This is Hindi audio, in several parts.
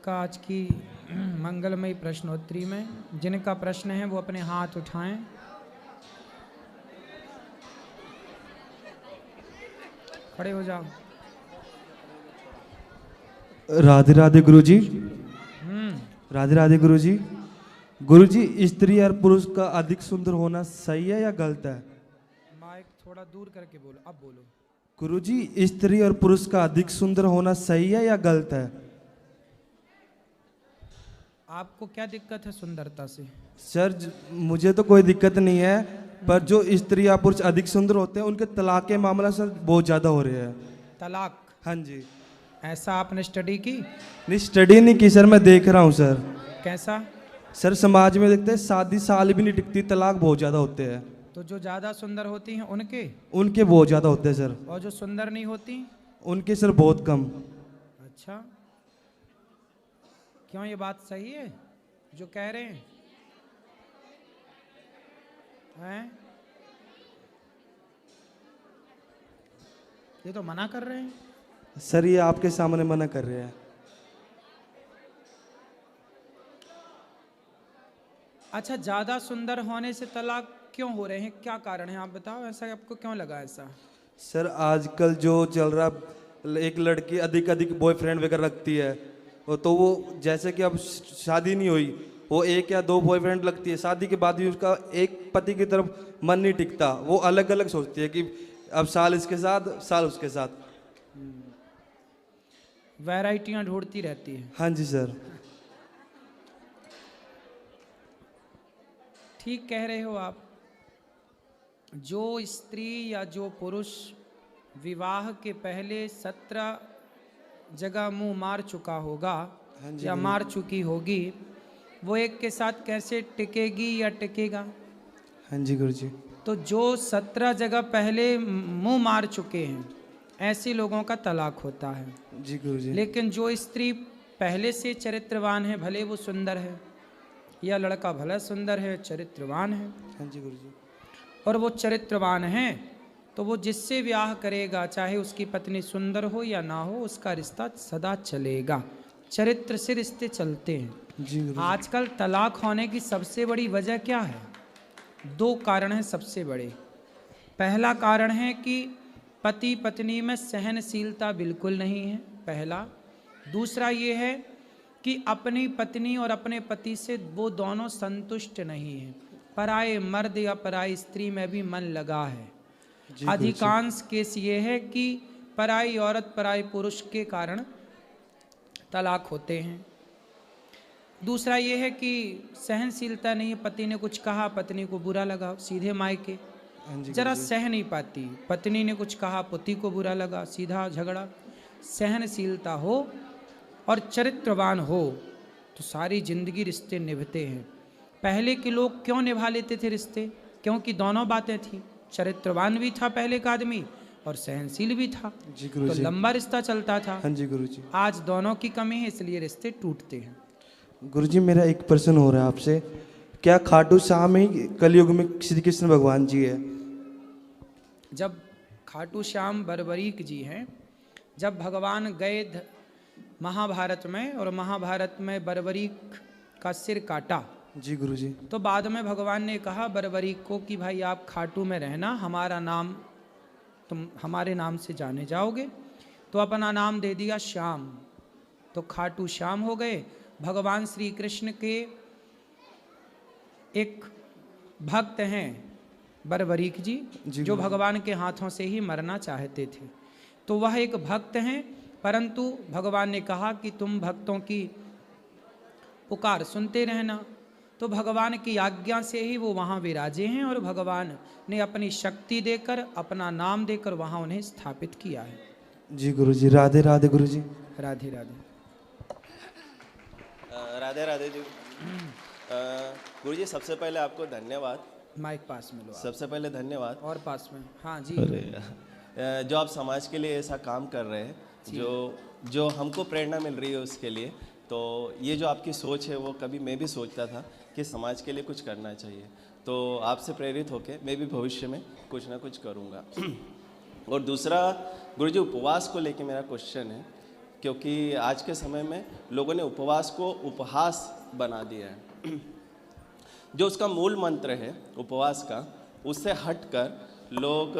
का आज की मंगलमयी प्रश्नोत्तरी में जिनका प्रश्न है वो अपने हाथ उठाएं। खड़े हो जाओ। राधे राधे गुरुजी। राधे राधे गुरुजी। गुरुजी, स्त्री और पुरुष का अधिक सुंदर होना सही है या गलत है? माइक थोड़ा दूर करके बोलो, अब बोलो। गुरुजी, स्त्री और पुरुष का अधिक सुंदर होना सही है या गलत है? आपको क्या दिक्कत है सुंदरता से? सर, मुझे तो कोई दिक्कत नहीं है, पर जो स्त्री या पुरुष अधिक सुंदर होते हैं उनके तलाक के मामला सर बहुत ज्यादा हो रहे हैं। तलाक? हाँ जी। ऐसा आपने स्टडी की? नहीं, स्टडी नहीं की सर, मैं देख रहा हूँ सर। कैसा? सर, समाज में देखते हैं शादी साल भी नहीं टिकती, तलाक बहुत ज्यादा होते हैं। तो जो ज्यादा सुंदर होती हैं उनके? उनके बहुत ज्यादा होते हैं सर। और जो सुंदर नहीं होती? उनके सर बहुत कम। अच्छा, क्यों ये बात सही है जो कह रहे हैं? हैं? ये तो मना कर रहे हैं। सर, ये आपके सामने मना कर रहे हैं। अच्छा, ज्यादा सुंदर होने से तलाक क्यों हो रहे हैं? क्या कारण है आप बताओ, ऐसा आपको क्यों लगा ऐसा? सर, आजकल जो चल रहा, एक लड़की अधिक अधिक बॉयफ्रेंड वगैरह रखती है, तो वो जैसे कि अब शादी नहीं हुई, वो एक या दो बॉयफ्रेंड लगती है, शादी के बाद भी उसका एक पति की तरफ मन नहीं टिकता, वो अलग अलग सोचती है कि अब साल इसके साथ साल उसके साथ। वैरायटियां ढूंढती रहती है। हाँ जी सर। ठीक कह रहे हो आप। जो स्त्री या जो पुरुष विवाह के पहले 17 जगह मुंह मार चुका होगा या मार चुकी होगी, वो एक के साथ कैसे टिकेगी या टिकेगा? हाँ जी गुरुजी। तो जो 17 जगह पहले मुंह मार चुके हैं ऐसे लोगों का तलाक होता है। जी गुरुजी। लेकिन जो स्त्री पहले से चरित्रवान है, भले वो सुंदर है, या लड़का भला सुंदर है चरित्रवान है, हाँ जी गुरुजी, और वो चरित्रवान है, तो वो जिससे ब्याह करेगा, चाहे उसकी पत्नी सुंदर हो या ना हो, उसका रिश्ता सदा चलेगा। चरित्र से रिश्ते चलते हैं। जी गुरुजी। आजकल तलाक होने की सबसे बड़ी वजह क्या है? 2 कारण हैं सबसे बड़े। पहला कारण है कि पति पत्नी में सहनशीलता बिल्कुल नहीं है, पहला। दूसरा ये है कि अपनी पत्नी और अपने पति से वो दोनों संतुष्ट नहीं हैं। पराये मर्द या पराई स्त्री में भी मन लगा है। अधिकांश केस ये है कि पराई औरत पराई पुरुष के कारण तलाक होते हैं। दूसरा ये है कि सहनशीलता नहीं है, पति ने कुछ कहा, पत्नी को बुरा लगा, सीधे मायके जरा सह नहीं पाती। पत्नी ने कुछ कहा, पति को बुरा लगा, सीधा झगड़ा। सहनशीलता हो और चरित्रवान हो तो सारी जिंदगी रिश्ते निभते हैं। पहले के लोग क्यों निभा लेते थे रिश्ते? क्योंकि दोनों बातें थी, चरित्रवान भी था पहले का आदमी और सहनशील भी था, तो लंबा रिश्ता चलता था। हाँ जी गुरुजी। आज दोनों की कमी है, इसलिए रिश्ते टूटते हैं। गुरुजी, मेरा एक प्रश्न हो रहा है आपसे, क्या खाटू श्याम ही कलयुग में श्री कृष्ण भगवान जी है? जब खाटू श्याम बरबरीक जी हैं, जब भगवान गए महाभारत में, और महाभारत में बरबरीक का सिर काटा, जी गुरुजी, तो बाद में भगवान ने कहा बरबरीक को कि भाई आप खाटू में रहना, हमारा नाम तुम हमारे नाम से जाने जाओगे। तो अपना नाम दे दिया श्याम, तो खाटू श्याम हो गए। भगवान श्री कृष्ण के एक भक्त हैं बरबरीक जी, जो भगवान के हाथों से ही मरना चाहते थे। तो वह एक भक्त हैं, परंतु भगवान ने कहा कि तुम भक्तों की पुकार सुनते रहना। तो भगवान की आज्ञा से ही वो वहाँ विराजे हैं, और भगवान ने अपनी शक्ति देकर, अपना नाम देकर वहाँ उन्हें स्थापित किया है। जी गुरुजी। राधे राधे गुरुजी। राधे राधे। राधे राधे जी। गुरुजी, सबसे पहले आपको धन्यवाद। माइक पास में लो आप। सबसे पहले धन्यवाद। और पास में, हाँ जी। जो आप समाज के लिए ऐसा काम कर रहे हैं, जो हमको प्रेरणा मिल रही है उसके लिए। तो ये जो आपकी सोच है वो कभी मैं भी सोचता था कि समाज के लिए कुछ करना चाहिए, तो आपसे प्रेरित होकर मैं भी भविष्य में कुछ ना कुछ करूँगा। और दूसरा गुरुजी, उपवास को लेके मेरा क्वेश्चन है क्योंकि आज के समय में लोगों ने उपवास को उपहास बना दिया है। जो उसका मूल मंत्र है उपवास का, उससे हटकर लोग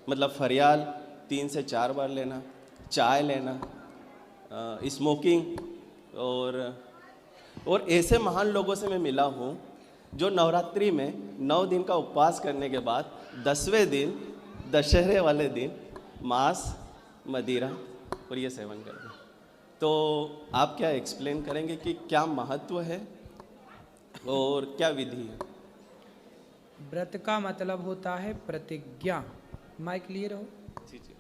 मतलब फरियाल 3 से 4 बार लेना, चाय लेना, स्मोकिंग, और ऐसे महान लोगों से मैं मिला हूँ जो नवरात्रि में 9 दिन का उपवास करने के बाद 10वें दिन दशहरे वाले दिन मांस, मदिरा और ये सेवन करते हैं। तो आप क्या एक्सप्लेन करेंगे कि क्या महत्व है और क्या विधि है? व्रत का मतलब होता है प्रतिज्ञा। माइक क्लियर हो? जी जी।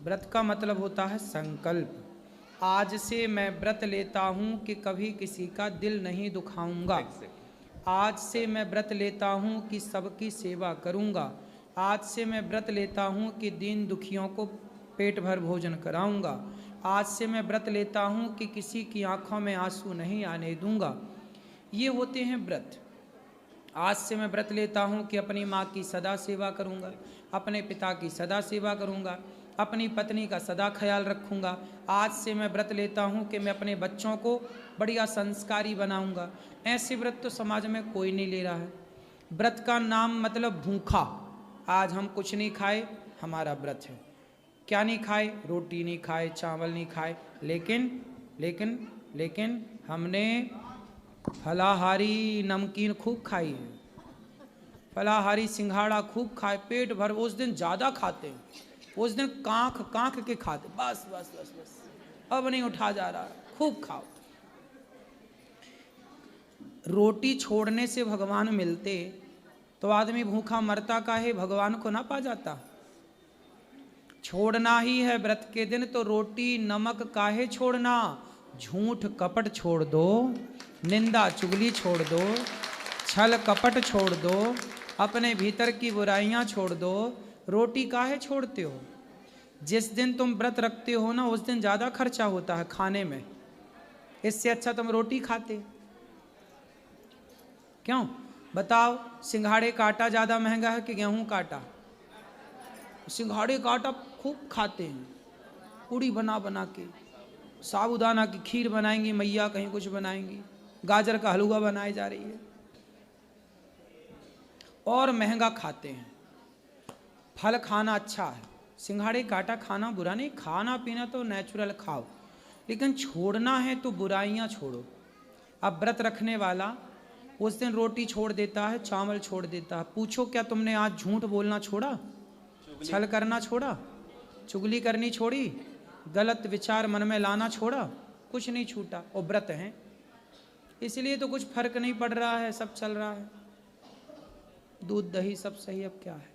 व्रत का मतलब होता है संकल्प। आज से मैं व्रत लेता हूँ कि कभी किसी का दिल नहीं दुखाऊंगा। आज से मैं व्रत लेता हूँ कि सबकी सेवा करूँगा। आज से मैं व्रत लेता हूँ कि दीन दुखियों को पेट भर भोजन कराऊँगा। आज से मैं व्रत लेता हूँ कि किसी की आंखों में आंसू नहीं आने दूंगा। ये होते हैं व्रत। आज से मैं व्रत लेता हूँ कि अपनी माँ की सदा सेवा करूँगा, अपने पिता की सदा सेवा करूँगा, अपनी पत्नी का सदा ख्याल रखूँगा। आज से मैं व्रत लेता हूँ कि मैं अपने बच्चों को बढ़िया संस्कारी बनाऊँगा। ऐसे व्रत तो समाज में कोई नहीं ले रहा है। व्रत का नाम मतलब भूखा। आज हम कुछ नहीं खाए, हमारा व्रत है। क्या नहीं खाए? रोटी नहीं खाए, चावल नहीं खाए, लेकिन हमने फलाहारी नमकीन खूब खाई है, फलाहारी सिंघाड़ा खूब खाए, पेट भर। उस दिन ज़्यादा खाते हैं, उस दिन कांख के खाते, बस बस बस बस, अब नहीं उठा जा रहा, खूब खाओ। रोटी छोड़ने से भगवान मिलते तो आदमी भूखा मरता काहे, भगवान को ना पा जाता। छोड़ना ही है व्रत के दिन तो रोटी नमक काहे छोड़ना। झूठ कपट छोड़ दो, निंदा चुगली छोड़ दो, छल कपट छोड़ दो, अपने भीतर की बुराइयां छोड़ दो। रोटी काहे छोड़ते हो? जिस दिन तुम व्रत रखते हो ना, उस दिन ज़्यादा खर्चा होता है खाने में। इससे अच्छा तुम रोटी खाते। क्यों बताओ? सिंघाड़े का आटा ज़्यादा महंगा है कि गेहूं का आटा? सिंघाड़े का आटा खूब खाते हैं, पूड़ी बना बना के। साबूदाना की खीर बनाएंगी मैया, कहीं कुछ बनाएंगी, गाजर का हलवा बनाई जा रही है, और महंगा खाते हैं। फल खाना अच्छा है, सिंघाड़े का आटा खाना बुरा नहीं। खाना पीना तो नेचुरल खाओ, लेकिन छोड़ना है तो बुराइयां छोड़ो। अब व्रत रखने वाला उस दिन रोटी छोड़ देता है, चावल छोड़ देता है। पूछो क्या तुमने आज झूठ बोलना छोड़ा, छल करना छोड़ा, चुगली करनी छोड़ी, गलत विचार मन में लाना छोड़ा? कुछ नहीं छूटा। और व्रत हैं इसलिए तो कुछ फर्क नहीं पड़ रहा है, सब चल रहा है, दूध दही सब सही। अब क्या है?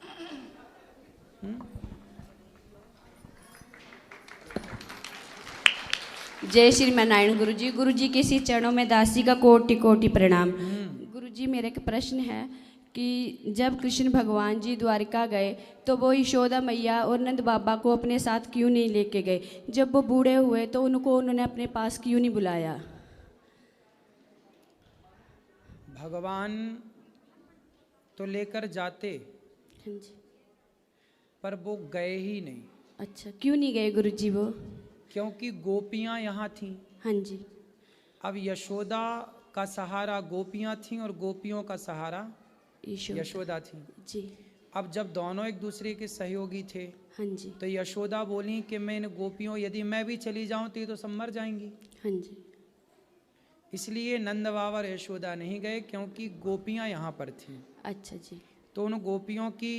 जय श्री नारायण गुरुजी। गुरुजी के श्री चरणों में दासी का कोटि कोटि प्रणाम। गुरुजी मेरा एक प्रश्न है कि जब कृष्ण भगवान जी द्वारिका गए तो वो यशोदा मैया और नंद बाबा को अपने साथ क्यों नहीं लेके गए? जब वो बूढ़े हुए तो उन्होंने अपने पास क्यों नहीं बुलाया? भगवान तो लेकर जाते, हाँ जी। पर वो गए ही नहीं। अच्छा, क्यों नहीं गए गुरुजी वो? क्योंकि गोपियां यहाँ थीं। हाँ जी। अब यशोदा का सहारा गोपियां थीं और गोपियों का सहारा यशोदा थी जी। अब जब दोनों एक दूसरे के सहयोगी थे, हाँ जी। तो यशोदा बोली कि मैं इन गोपियों, यदि मैं भी चली जाऊं तो ये तो सब मर जाएंगी। हाँ जी। इसलिए नंद बाबा और यशोदा नहीं गए, क्योंकि गोपियां यहाँ पर थीं। अच्छा जी। तो उन गोपियों की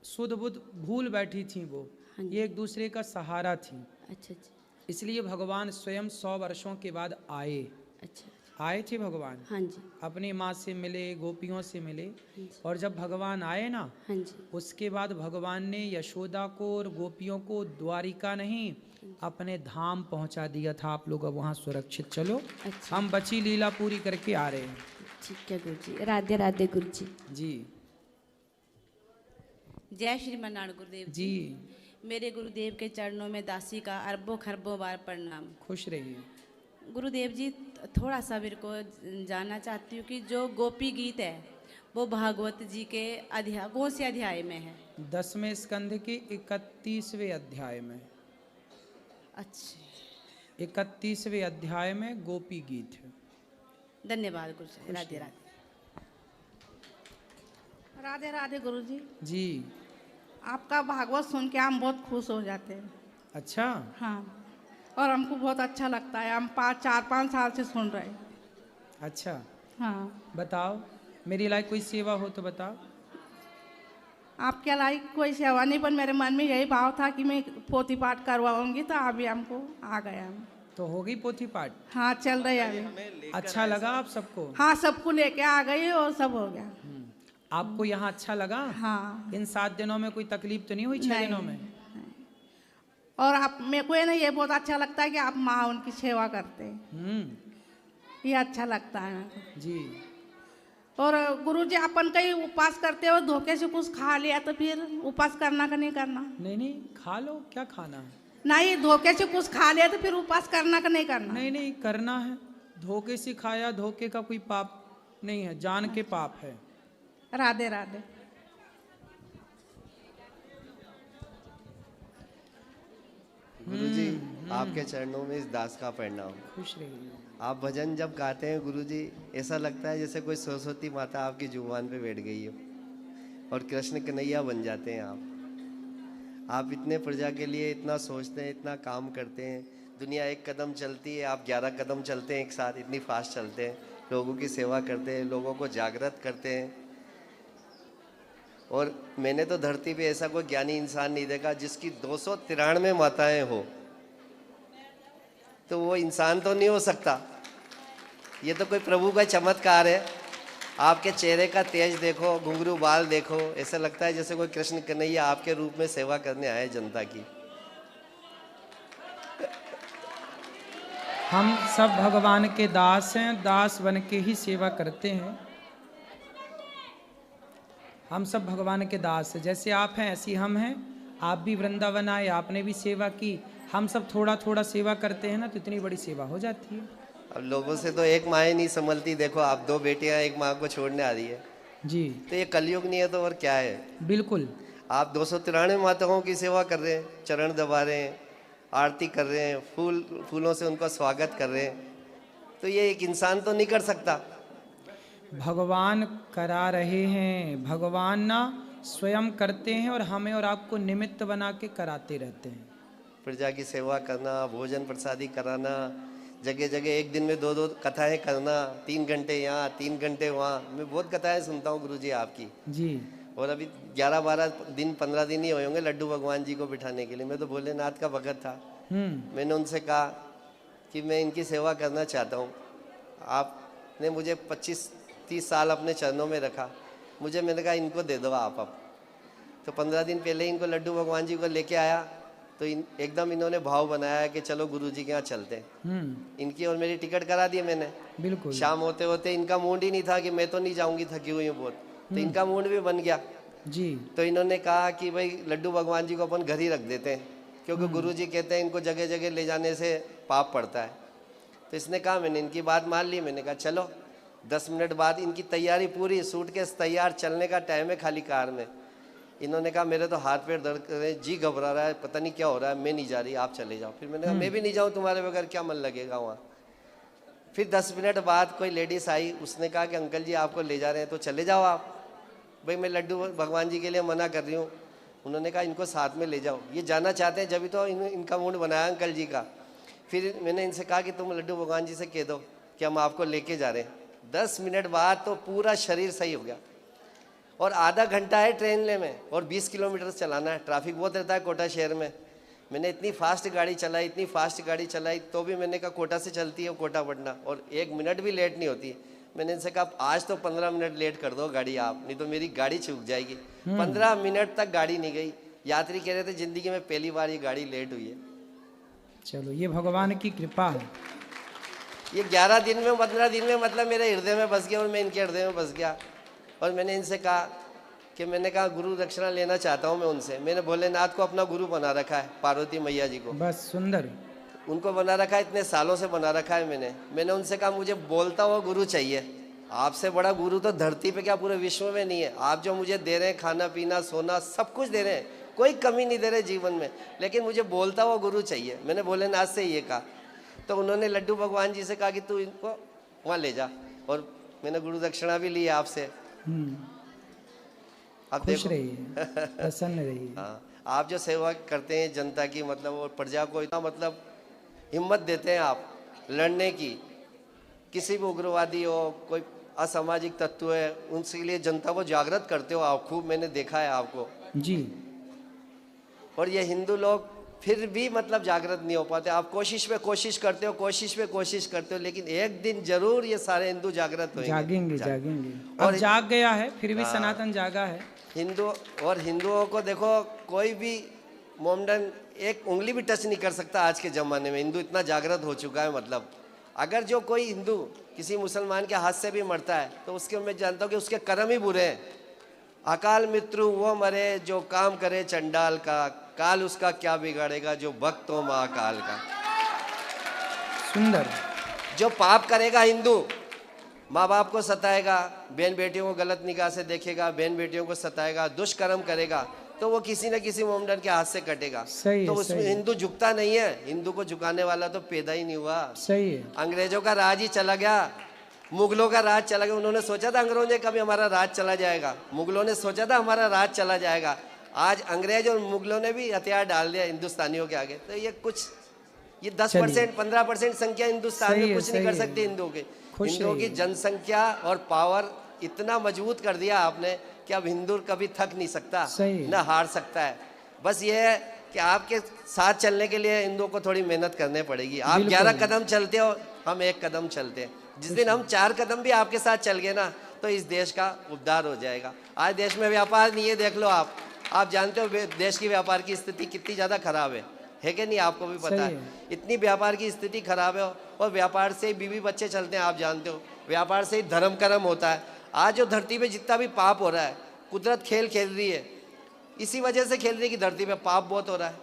सुध बुध भूल बैठी थीं वो, हाँ जी। ये एक दूसरे का सहारा थी। अच्छा जी। इसलिए भगवान स्वयं 100 वर्षों के बाद आए। अच्छा। आए थे भगवान, हाँ जी। अपनी माँ से मिले, गोपियों से मिले। हाँ जी। और जब भगवान आए ना, हाँ जी। उसके बाद भगवान ने यशोदा को और गोपियों को द्वारिका नहीं, अपने धाम पहुंचा दिया था। आप लोग अब वहाँ सुरक्षित चलो। अच्छा। हम बची लीला पूरी करके आ रहे हैं। ठीक है गुरुजी। राधे राधे गुरुजी। जी जय श्रीमनारायण गुरुदेव जी। मेरे गुरुदेव के चरणों में दासी का अरबों खरबों बार प्रणाम। खुश रहिए। गुरुदेव जी, थोड़ा सा मेरे को जानना चाहती हूँ कि जो गोपी गीत है वो भागवत जी के अध्याय कौन से अध्याय में है? 10वें स्कंध के 31वें अध्याय में। अच्छा। 31वें अध्याय में गोपी गीत है। धन्यवाद गुरु जी। राधे राधे। राधे राधे गुरु जी। जी। आपका भागवत सुन के हम बहुत खुश हो जाते हैं। अच्छा। हाँ, और हमको बहुत अच्छा लगता है। हम 4-5 साल से सुन रहे हैं। अच्छा, हाँ, बताओ मेरी लायक कोई सेवा हो तो बताओ। आपके लायक कोई सेवा नहीं, पर मेरे मन में यही भाव था कि मैं पोथी पाठ करवाऊंगी, तो अभी हमको आ गया। तो हो गई पोथी पाठ? हाँ, चल रही है अभी। अच्छा लगा आप सबको? हाँ, सबको लेके आ गई और सब हो गया। आपको यहाँ अच्छा लगा? हाँ। इन 7 दिनों में कोई तकलीफ तो नहीं हुई? 6 दिनों में? और आप, मेरे को ये बहुत अच्छा लगता है कि आप माँ उनकी सेवा करते हैं। ये अच्छा लगता है मेरे को। जी। और गुरु जी, अपन कहीं उपास करते हो, धोखे से कुछ खा लिया तो फिर उपास करना का नहीं करना? नहीं नहीं, खा लो, क्या खाना है? नहीं, धोखे से कुछ खा लिया तो फिर उपास करना का नहीं करना? नहीं नहीं, करना है। धोखे से खाया, धोखे का कोई पाप नहीं है, जान के पाप है। राधे राधे। गुरुजी, आपके चरणों में इस दास का प्रणाम। खुश रहिए। आप भजन जब गाते हैं गुरुजी, ऐसा लगता है जैसे कोई सरस्वती माता आपकी जुबान पे बैठ गई हो और कृष्ण कन्हैया बन जाते हैं आप इतने प्रजा के लिए इतना सोचते हैं, इतना काम करते हैं। दुनिया एक कदम चलती है, आप 11 कदम चलते हैं एक साथ, इतनी फास्ट चलते हैं। लोगों की सेवा करते हैं, लोगों को जागृत करते हैं। और मैंने तो धरती पे ऐसा कोई ज्ञानी इंसान नहीं देखा जिसकी 293 माताएं हो। तो वो इंसान तो नहीं हो सकता, ये तो कोई प्रभु का चमत्कार है। आपके चेहरे का तेज देखो, घुंघरू बाल देखो, ऐसा लगता है जैसे कोई कृष्ण कन्हैया आपके रूप में सेवा करने आए जनता की। हम सब भगवान के दास हैं, दास बन के ही सेवा करते हैं। हम सब भगवान के दास हैं, जैसे आप हैं ऐसी हम हैं। आप भी वृंदावन आए, आपने भी सेवा की। हम सब थोड़ा थोड़ा सेवा करते हैं ना, तो इतनी बड़ी सेवा हो जाती है। अब लोगों से तो एक माँ नहीं संभलती। देखो आप 2 बेटियां एक माँ को छोड़ने आ रही है। जी। तो ये कलयुग नहीं है तो और क्या है? बिल्कुल। आप 293 माताओं की सेवा कर रहे हैं, चरण दबा रहे हैं, आरती कर रहे हैं, फूलों से उनका स्वागत कर रहे हैं। तो ये एक इंसान तो नहीं कर सकता। भगवान करा रहे हैं, भगवान ना स्वयं करते हैं और हमें और आपको निमित्त बना के कराते रहते हैं। प्रजा की सेवा करना, भोजन प्रसादी कराना, जगह जगह एक दिन में 2-2 कथाएं करना, 3 घंटे यहाँ 3 घंटे वहाँ। मैं बहुत कथाएं सुनता हूँ गुरुजी आपकी। जी। और अभी 11-12 दिन 15 दिन ही हुए होंगे लड्डू भगवान जी को बिठाने के लिए। मैं तो भोलेनाथ का भगत था। मैंने उनसे कहा कि मैं इनकी सेवा करना चाहता हूँ। आपने मुझे 25-30 साल अपने चरणों में रखा, मैंने कहा इनको दे दो आप अब। तो 15 दिन पहले इनको लड्डू भगवान जी को लेके आया, तो एकदम इन्होंने भाव बनाया कि चलो गुरुजी के यहाँ चलते हैं। इनकी और मेरी टिकट करा दी मैंने। बिल्कुल। शाम होते होते इनका मूड ही नहीं था कि मैं तो नहीं जाऊंगी, थकी हुई हूँ बहुत। तो इनका मूड भी बन गया जी। तो इन्होंने कहा कि भाई लड्डू भगवान जी को अपन घर ही रख देते हैं, क्योंकि गुरुजी कहते हैं इनको जगह जगह ले जाने से पाप पड़ता है। तो इसने कहा, मैंने इनकी बात मान ली। मैंने कहा चलो। 10 मिनट बाद इनकी तैयारी पूरी, सूटकेस तैयार, चलने का टाइम है खाली कार में। इन्होंने कहा मेरे तो हाथ पैर दर्द कर रहे हैं, जी घबरा रहा है, पता नहीं क्या हो रहा है, मैं नहीं जा रही, आप चले जाओ। फिर मैंने कहा मैं भी नहीं जाऊँ, तुम्हारे बगैर क्या मन लगेगा वहाँ। फिर 10 मिनट बाद कोई लेडीज आई, उसने कहा कि अंकल जी आपको ले जा रहे हैं तो चले जाओ आप। भाई मैं लड्डू भगवान जी के लिए मना कर रही हूँ। उन्होंने कहा इनको साथ में ले जाओ, ये जाना चाहते हैं, जब तो इनका मूड बनाया अंकल जी का। फिर मैंने इनसे कहा कि तुम लड्डू भगवान जी से कह दो कि हम आपको लेके जा रहे हैं। 10 मिनट बाद तो पूरा शरीर सही हो गया। और आधा घंटा है ट्रेन में और 20 किलोमीटर चलाना है। ट्रैफिक बहुत रहता है कोटा शहर में। मैंने इतनी फास्ट गाड़ी चलाई, इतनी फास्ट गाड़ी चलाई, तो भी मैंने कहा कोटा से चलती है कोटा पटना, और 1 मिनट भी लेट नहीं होती। मैंने इनसे कहा आज तो 15 मिनट लेट कर दो गाड़ी आप, नहीं तो मेरी गाड़ी छूट जाएगी। 15 मिनट तक गाड़ी नहीं गई। यात्री कह रहे थे जिंदगी में पहली बार ये गाड़ी लेट हुई है। चलो, ये भगवान की कृपा है। ये 11 दिन में 15 दिन में मतलब मेरे हृदय में बस गया और मैं इनके हृदय में बस गया। और मैंने इनसे कहा कि मैंने कहा गुरु दक्षिणा लेना चाहता हूँ मैं उनसे। मैंने भोलेनाथ को अपना गुरु बना रखा है, पार्वती मैया जी को। बस सुंदर। उनको बना रखा है, इतने सालों से बना रखा है मैंने उनसे कहा मुझे बोलता हुआ गुरु चाहिए। आपसे बड़ा गुरु तो धरती पे क्या पूरे विश्व में नहीं है। आप जो मुझे दे रहे हैं, खाना पीना सोना सब कुछ दे रहे हैं, कोई कमी नहीं दे रहे जीवन में, लेकिन मुझे बोलता हुआ गुरु चाहिए। मैंने भोलेनाथ से ये कहा। तो उन्होंने लड्डू भगवान जी से कहा कि तू इनको वहाँ ले जा, और मैंने गुरु दक्षिणा भी ली है आपसे। अब खुश देखो रहिए, प्रसन्न रहिए। हाँ, आप जो सेवा करते हैं जनता की, मतलब वो प्रजा को इतना मतलब हिम्मत देते हैं आप लड़ने की। किसी भी उग्रवादी हो, कोई असामाजिक तत्व है, उनके लिए जनता को जागृत करते हो आप, खूब मैंने देखा है आपको। जी, और ये हिंदू लोग फिर भी मतलब जागृत नहीं हो पाते। आप कोशिश पे कोशिश करते हो, कोशिश पे कोशिश करते हो, लेकिन एक दिन जरूर ये सारे हिंदू जागृत होंगे। जागेंगे जागेंगे। अब और जाग गया है, फिर भी सनातन जागा है। हिंदू और हिंदुओं को देखो, कोई भी मोमडन एक उंगली भी टच नहीं कर सकता आज के ज़माने में। हिंदू इतना जागृत हो चुका है। मतलब अगर जो कोई हिंदू किसी मुसलमान के हाथ से भी मरता है तो उसके, मैं जानता हूँ कि उसके कर्म ही बुरे हैं। अकाल मृत्यु वो मरे जो काम करे चंडाल का, काल उसका क्या बिगाड़ेगा जो भक्त हो महाकाल का। सुंदर। जो पाप करेगा हिंदू, माँ बाप को सताएगा, बहन बेटियों को गलत निगाह से देखेगा, बहन बेटियों को सताएगा, दुष्कर्म करेगा, तो वो किसी न किसी मोमडन के हाथ से कटेगा। सही तो है, उसमें सही है। हिंदू झुकता नहीं है। हिंदू को झुकाने वाला तो पैदा ही नहीं हुआ। सही है। अंग्रेजों का राज ही चला गया, मुगलों का राज चला गया। उन्होंने सोचा था अंग्रेजों ने कभी हमारा राज चला जाएगा, मुगलों ने सोचा था हमारा राज चला जाएगा। आज अंग्रेज और मुगलों ने भी हथियार डाल दिया हिंदुस्तानियों के आगे। तो ये कुछ, ये 10% 15% संख्या हिंदुस्तान सही में है, कुछ नहीं सही कर है। सकती हिंदुओं के। खुश हिंदुओं की रहिए। जनसंख्या और पावर इतना मजबूत कर दिया आपने कि अब हिंदू कभी थक नहीं सकता, सही है। न हार सकता है। बस ये है कि आपके साथ चलने के लिए हिंदुओं को थोड़ी मेहनत करनी पड़ेगी। आप बिल्कुल। 11 कदम चलते हो, हम 1 कदम चलते हैं। जिस दिन हम 4 कदम भी आपके साथ चल गए ना, तो इस देश का उद्धार हो जाएगा। आज देश में व्यापार नहीं है, देख लो आप जानते हो देश की व्यापार की स्थिति कितनी ज़्यादा खराब है कि नहीं? आपको भी पता सही है। है। इतनी व्यापार की स्थिति खराब है, और व्यापार से ही बीवी बच्चे चलते हैं, आप जानते हो। व्यापार से ही धर्म कर्म होता है। आज जो धरती पे जितना भी पाप हो रहा है, कुदरत खेल खेल रही है, इसी वजह से खेल रही है कि धरती पे पाप बहुत हो रहा है।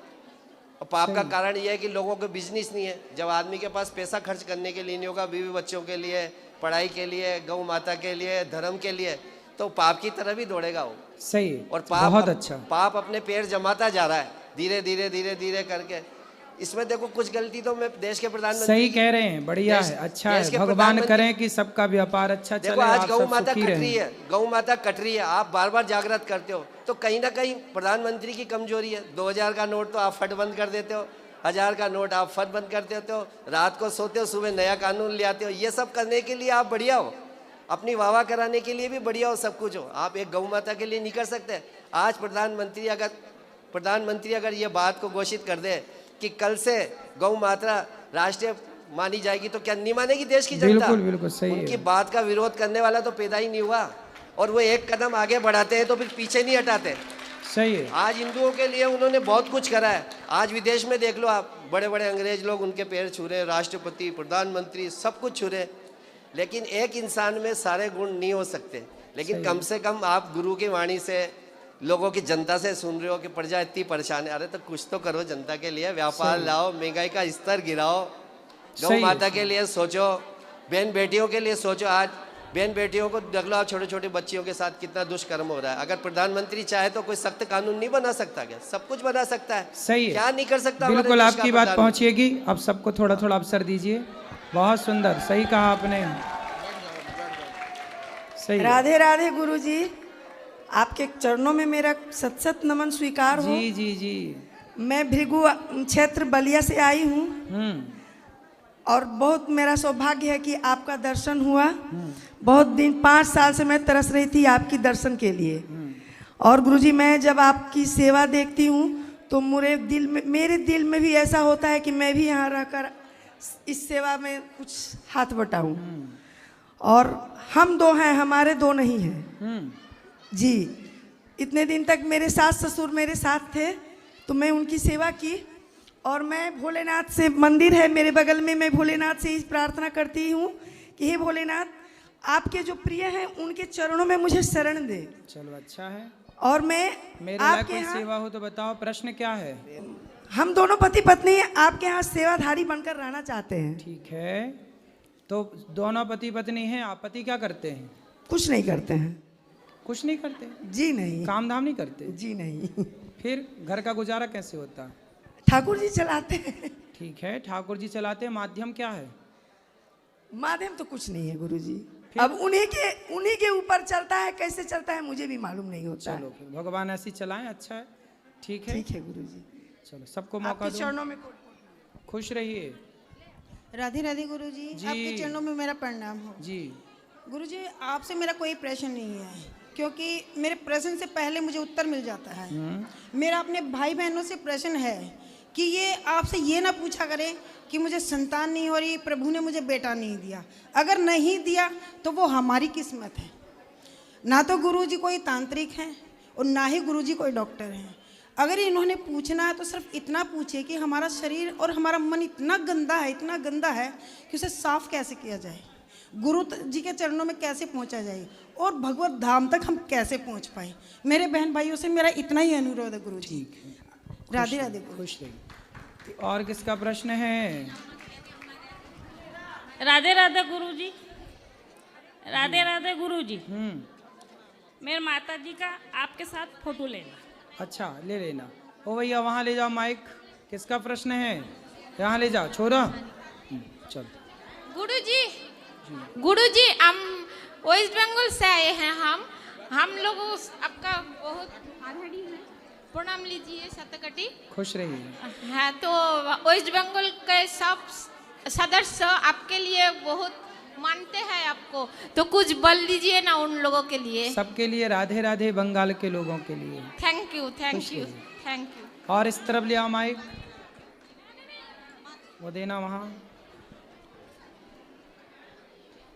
और पाप का कारण यह है कि लोगों को बिजनेस नहीं है। जब आदमी के पास पैसा खर्च करने के लिए नहीं होगा, बीवी बच्चों के लिए, पढ़ाई के लिए, गौ माता के लिए, धर्म के लिए, तो पाप की तरफ ही दौड़ेगा वो। सही है। और पाप बहुत अच्छा। पाप अपने पैर जमाता जा रहा है धीरे धीरे धीरे धीरे करके। इसमें देखो कुछ गलती तो मैं देश के प्रधानमंत्री सही कह रहे हैं, बढ़िया देश- है, अच्छा देश है। के भगवान प्रधानमंत्री- करें कि सबका व्यापार अच्छा चले, देखो आज आप गौ सब माता सुखी कट रही रहें। है, गौ माता कट रही है, आप बार बार जागृत करते हो, तो कहीं ना कहीं प्रधानमंत्री की कमजोरी है। 2000 का नोट तो आप फट बंद कर देते हो, 1000 का नोट आप फट बंद कर देते हो, रात को सोते हो, सुबह नया कानून ले आते हो। ये सब करने के लिए आप बढ़िया हो, अपनी वाह कराने के लिए भी बढ़िया हो, सब कुछ हो। आप एक गौ माता के लिए नहीं कर सकते। आज प्रधानमंत्री अगर ये बात को घोषित कर दे कि कल से गौ माता राष्ट्रीय मानी जाएगी, तो क्या नहीं मानेगी देश की जनता? बिल्कुल बिल्कुल सही उनकी है। बात का विरोध करने वाला तो पैदा ही नहीं हुआ। और वो एक कदम आगे बढ़ाते हैं तो फिर पीछे नहीं हटाते। सही है। आज हिंदुओं के लिए उन्होंने बहुत कुछ करा है। आज विदेश में देख लो आप, बड़े बड़े अंग्रेज लोग उनके पैर छू रहे हैं, राष्ट्रपति, प्रधानमंत्री, सब कुछ छू रहे हैं। लेकिन एक इंसान में सारे गुण नहीं हो सकते। लेकिन कम से कम आप गुरु की वाणी से, लोगों की, जनता से सुन रहे हो कि प्रजा इतनी परेशान है, अरे तो कुछ तो करो जनता के लिए। व्यापार लाओ, महंगाई का स्तर गिराओ, गौ सही है। माता के लिए सोचो, बहन बेटियों के लिए सोचो। आज बहन बेटियों को देख लो आप, छोटे छोटे बच्चियों के साथ कितना दुष्कर्म हो रहा है। अगर प्रधानमंत्री चाहे तो कोई सख्त कानून नहीं बना सकता क्या? सब कुछ बना सकता है। सही है। क्या नहीं कर सकता हमारे बिल्कुल देश का आपकी बात प्रधानमंत्री? पहुंचेगी। अब सबको थोड़ा थोड़ा अवसर दीजिए। बहुत सुंदर, सही कहा आपने, सही है। राधे राधे गुरुजी, आपके चरणों में मेरा सत सत नमन स्वीकार हो। जी जी जी। मैं भृगु क्षेत्र बलिया से आई हूँ, और बहुत मेरा सौभाग्य है कि आपका दर्शन हुआ। बहुत दिन, 5 साल से मैं तरस रही थी आपकी दर्शन के लिए। और गुरुजी, मैं जब आपकी सेवा देखती हूँ तो मेरे दिल में भी ऐसा होता है कि मैं भी यहाँ रहकर इस सेवा में कुछ हाथ बटाऊं। और हम 2 हैं, हमारे 2 नहीं हैं जी। इतने दिन तक मेरे सास ससुर मेरे साथ थे, तो मैं उनकी सेवा की। और मैं भोलेनाथ से, मंदिर है मेरे बगल में, मैं भोलेनाथ से ही प्रार्थना करती हूँ कि हे भोलेनाथ, आपके जो प्रिय हैं उनके चरणों में मुझे शरण दे। चलो अच्छा है। और मैं मेरे लायक आपके कोई यहाँ, सेवा हो तो बताओ, प्रश्न क्या है? हम दोनों पति पत्नी आपके यहाँ सेवाधारी बनकर रहना चाहते हैं। ठीक है, तो दोनों पति पत्नी हैं। आप पति क्या करते हैं? कुछ नहीं करते हैं कुछ नहीं करते? जी नहीं। काम धाम नहीं करते? जी नहीं। फिर घर का गुजारा कैसे होता? ठाकुर जी चलाते हैं। ठीक है, ठाकुर जी चलाते हैं। माध्यम क्या है? माध्यम तो कुछ नहीं है गुरुजी, अब उन्हीं के ऊपर चलता है, कैसे चलता है मुझे भी मालूम नहीं होता। चलो फिर भगवान ऐसे ही चलाएं, अच्छा है, ठीक है। ठीक है गुरुजी, चलो सबको मौका आपके दो, चरणों में खुश रहिए राधे राधे गुरुजी, जी। आपके चरणों में मेरा प्रणाम हो। जी। गुरुजी आपसे मेरा कोई प्रश्न नहीं है, क्योंकि मेरे प्रश्न से पहले मुझे उत्तर मिल जाता है। मेरा अपने भाई बहनों से प्रश्न है कि ये आपसे ये ना पूछा करें कि मुझे संतान नहीं हो रही, प्रभु ने मुझे बेटा नहीं दिया। अगर नहीं दिया तो वो हमारी किस्मत है। ना तो गुरुजी कोई तांत्रिक हैं और ना ही गुरुजी कोई डॉक्टर हैं। अगर इन्होंने पूछना है तो सिर्फ इतना पूछे कि हमारा शरीर और हमारा मन इतना गंदा है, इतना गंदा है कि उसे साफ कैसे किया जाए, गुरु जी के चरणों में कैसे पहुंचा जाए और भगवत धाम तक हम कैसे पहुंच पाए। मेरे बहन भाइयों से मेरा इतना ही अनुरोध है गुरु जी। राधे राधे गुरु। खुश रहिए। और किसका प्रश्न है? राधे राधे गुरुजी, राधे राधे गुरुजी। मेरे माता जी का आपके साथ फोटो लेना। अच्छा, ले लेना। ओ भैया वहाँ ले जाओ माइक। किसका प्रश्न है? यहाँ ले जाओ छोरा। चल। गुरुजी हम वेस्ट बंगाल से आए हैं। हम लोग आपका बहुत आभारी हैं। प्रणाम लीजिए शतकटी। खुश रहिए। हाँ, तो वेस्ट बंगाल के सब सदस्य आपके लिए बहुत मानते हैं आपको, तो कुछ बोल दीजिए ना उन लोगों के लिए। सबके लिए राधे राधे, बंगाल के लोगों के लिए। Thank you thank you thank you. और इस तरफ ले आओ माइक, वो देना वहाँ।